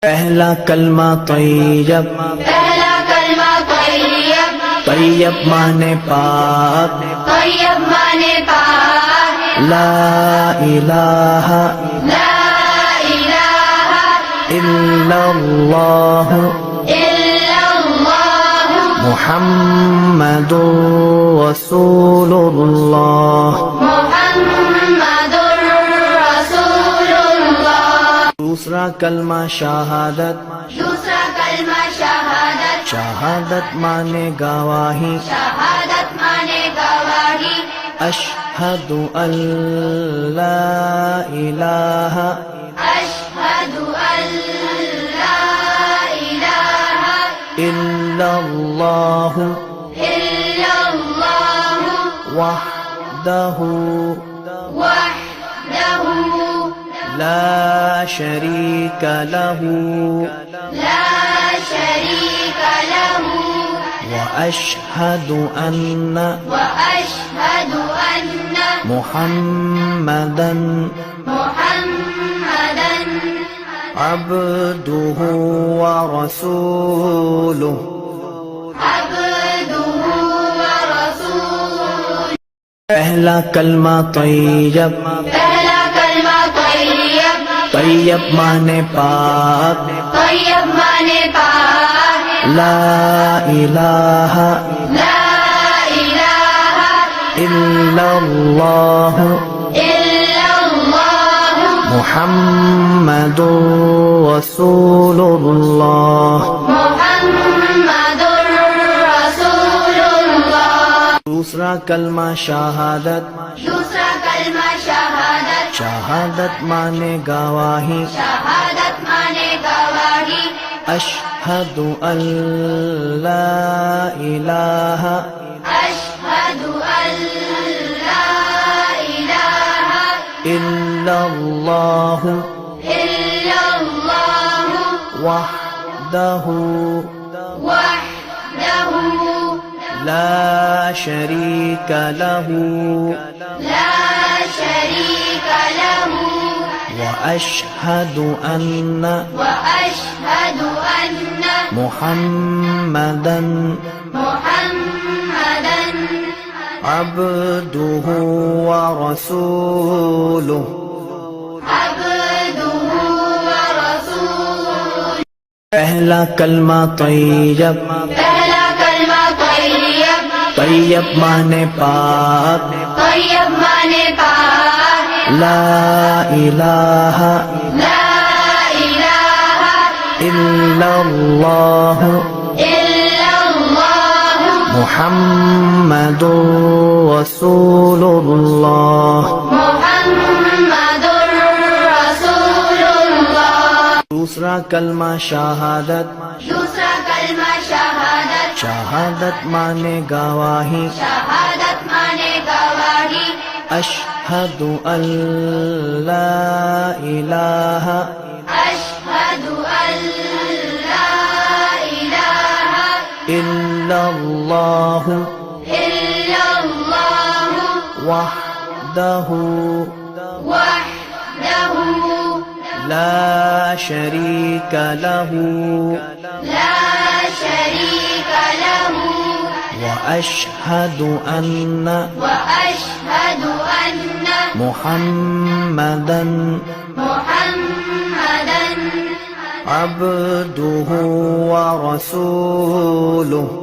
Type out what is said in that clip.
پہلا کلمہ طیب، پہلا کلمہ طیب، طیب مانے پاک، طیب مانے پاک، لا الہ لا الہ الا اللہ الا اللہ محمد رسول اللہ۔ محمد رسول اللہ۔ دوسرا کلمہ شہادت، دوسرا کلمہ شہادت، شہادت مانے گواہی، شہادت مانے گواہی، اشہد ان لا الہ اشہد ان لا الہ الا اللہ الا اللہ وحدہ وحدہ لا شریک لہ لا شریک لہ واشہد ان واشہد ان محمدا محمدا عبدہ ورسولہ۔ عبدہ ورسولہ۔ پہلا کلمہ طیب، پہلا کلمہ طیب، طیب مانے پاک، طیب مانے پاک، لا الہ لا الہ الا اللہ الا اللہ محمد رسول اللہ۔ محمد رسول اللہ۔ دوسرا کلمہ شہادت، دوسرا کلمہ شہادت، شہادت مانے گواہی، شہادت مانے گواہی، اشہد ان لا الہ اشہد ان لا الہ الا اللہ الا اللہ وحدہ وحدہ لا شریک لہ لا شریک لہ واشہد ان واشہد ان محمدا محمدا عبدہ ورسولہ۔ عبدہ ورسولہ۔ پہلا کلمہ طیب، پہلا کلمہ طیب، طیب مانے پاک، طیب مانے پاک، لا الہ لا الہ الا اللہ الا اللہ محمد رسول اللہ۔ محمد رسول اللہ۔ دوسرا کلمہ شہادت، دوسرا کلمہ شہادت، شہادت مانے گواہی، شہادت مانے گواہی، اشہد ان لا الہ اشہد ان لا الہ الا اللہ الا اللہ وحدہ وحدہ لا شریک لہ لا شریک لہ واشہد ان واشہد ان محمدا محمدا عبدہ ورسولہ۔